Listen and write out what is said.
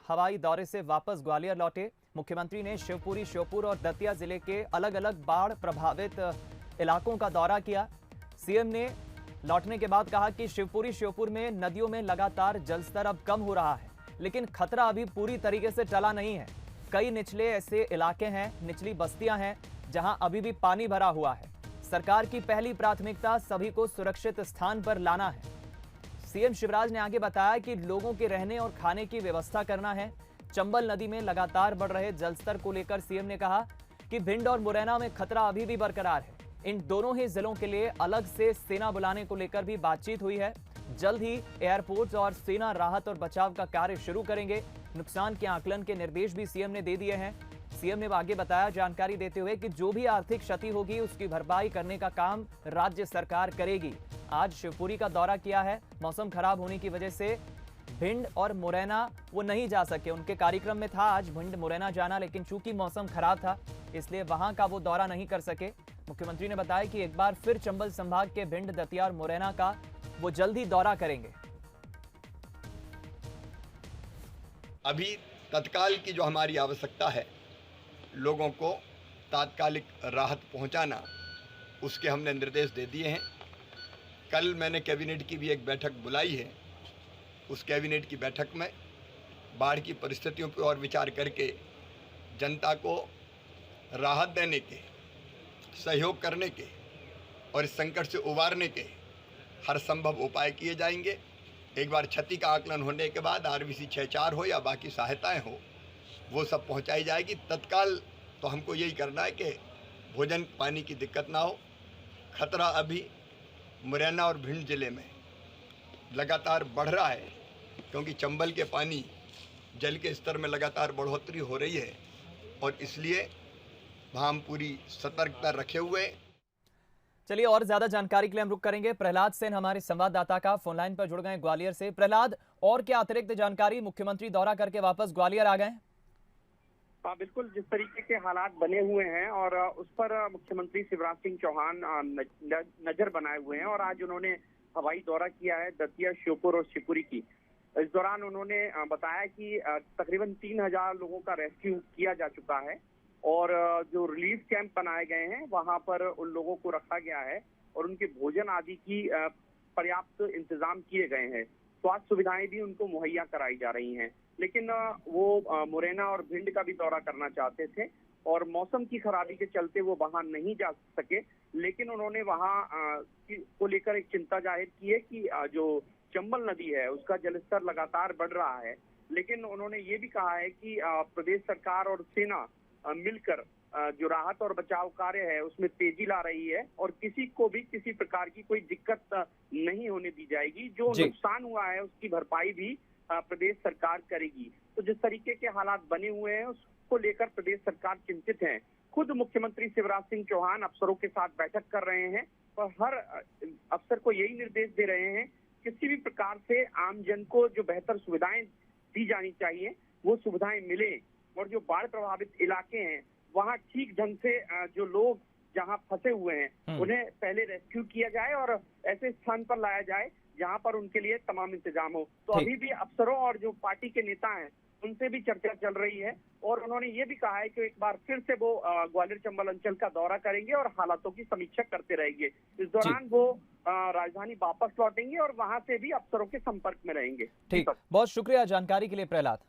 हवाई दौरे से वापस ग्वालियर लौटे। मुख्यमंत्री ने शिवपुरी, श्योपुर और दतिया जिले के अलग अलग बाढ़ प्रभावित इलाकों का दौरा किया। सीएम ने लौटने के बाद कहा कि शिवपुरी, श्योपुर में नदियों में लगातार जलस्तर अब कम हो रहा है, लेकिन खतरा अभी पूरी तरीके से टला नहीं है। कई निचले ऐसे इलाके हैं, निचली बस्तियां हैं, जहां अभी भी पानी भरा हुआ है। सरकार की पहली प्राथमिकता सभी को सुरक्षित स्थान पर लाना है। सीएम शिवराज ने आगे बताया कि लोगों के रहने और खाने की व्यवस्था करना है। चंबल नदी में लगातार बढ़ रहे जलस्तर को लेकर सीएम ने कहा कि भिंड और मुरैना में खतरा अभी भी बरकरार है। इन दोनों ही जिलों के लिए अलग से सेना बुलाने को लेकर भी बातचीत हुई है। जल्द ही एयरपोर्ट और सेना राहत और बचाव का कार्य शुरू करेंगे। नुकसान के आकलन के निर्देश भी सीएम ने दे दिए हैं। सीएम ने आगे बताया, जानकारी देते हुए, कि जो भी आर्थिक क्षति होगी उसकी भरपाई करने का काम राज्य सरकार करेगी। आज शिवपुरी का दौरा किया है। मौसम खराब होने की वजह से भिंड और मुरैना वो नहीं जा सके। उनके कार्यक्रम में था आज भिंड मुरैना जाना, लेकिन चूंकि मौसम खराब था इसलिए वहां का वो दौरा नहीं कर सके। मुख्यमंत्री ने बताया कि एक बार फिर चंबल संभाग के भिंड, दतिया और मुरैना का वो जल्द ही दौरा करेंगे। अभी तत्काल की जो हमारी आवश्यकता है, लोगों को तात्कालिक राहत पहुंचाना, उसके हमने निर्देश दे दिए हैं। कल मैंने कैबिनेट की भी एक बैठक बुलाई है। उस कैबिनेट की बैठक में बाढ़ की परिस्थितियों पर और विचार करके जनता को राहत देने के, सहयोग करने के और इस संकट से उबारने के हर संभव उपाय किए जाएंगे। एक बार क्षति का आकलन होने के बाद आरबीसी 6-4 हो या बाकी सहायताएं हो, वो सब पहुंचाई जाएगी। तत्काल तो हमको यही करना है कि भोजन पानी की दिक्कत ना हो। खतरा अभी मुरैना और भिंड जिले में लगातार बढ़ रहा है, क्योंकि चंबल के पानी जल के स्तर में लगातार बढ़ोतरी हो रही है और इसलिए वहाँ हम पूरी सतर्कता रखे हुए। चलिए, और ज्यादा जानकारी के लिए हम रुक करेंगे। प्रहलाद सेन हमारे संवाददाता का फोन लाइन पर जुड़ गए ग्वालियर से। प्रहलाद, और क्या अतिरिक्त जानकारी? मुख्यमंत्री दौरा करके वापस ग्वालियर आ गए? हाँ बिल्कुल, जिस तरीके के हालात बने हुए हैं और उस पर मुख्यमंत्री शिवराज सिंह चौहान नजर बनाए हुए हैं और आज उन्होंने हवाई दौरा किया है दतिया, श्योपुर और शिवपुरी की। इस दौरान उन्होंने बताया कि तकरीबन 3000 लोगों का रेस्क्यू किया जा चुका है और जो रिलीफ कैंप बनाए गए हैं वहां पर उन लोगों को रखा गया है और उनके भोजन आदि की पर्याप्त इंतजाम किए गए हैं। स्वास्थ्य सुविधाएं भी उनको मुहैया कराई जा रही हैं। लेकिन वो मुरैना और भिंड का भी दौरा करना चाहते थे और मौसम की खराबी के चलते वो वहां नहीं जा सके। लेकिन उन्होंने वहां को लेकर एक चिंता जाहिर की है कि जो चंबल नदी है उसका जलस्तर लगातार बढ़ रहा है। लेकिन उन्होंने ये भी कहा है कि प्रदेश सरकार और सेना मिलकर जो राहत और बचाव कार्य है उसमें तेजी ला रही है और किसी को भी किसी प्रकार की कोई दिक्कत नहीं होने दी जाएगी। जो नुकसान हुआ है उसकी भरपाई भी प्रदेश सरकार करेगी। तो जिस तरीके के हालात बने हुए हैं उसको लेकर प्रदेश सरकार चिंतित है। खुद मुख्यमंत्री शिवराज सिंह चौहान अफसरों के साथ बैठक कर रहे हैं और हर अफसर को यही निर्देश दे रहे हैं, किसी भी प्रकार से आम जन को जो बेहतर सुविधाएं दी जानी चाहिए वो सुविधाएं मिले और जो बाढ़ प्रभावित इलाके हैं वहाँ ठीक ढंग से जो लोग जहाँ फंसे हुए हैं उन्हें पहले रेस्क्यू किया जाए और ऐसे स्थान पर लाया जाए जहाँ पर उनके लिए तमाम इंतजाम हो। तो अभी भी अफसरों और जो पार्टी के नेता हैं उनसे भी चर्चा चल रही है और उन्होंने ये भी कहा है कि एक बार फिर से वो ग्वालियर चंबल अंचल का दौरा करेंगे और हालातों की समीक्षा करते रहेंगे। इस दौरान वो राजधानी वापस लौटेंगे और वहां से भी अफसरों के संपर्क में रहेंगे। ठीक, बहुत शुक्रिया जानकारी के लिए प्रहलाद।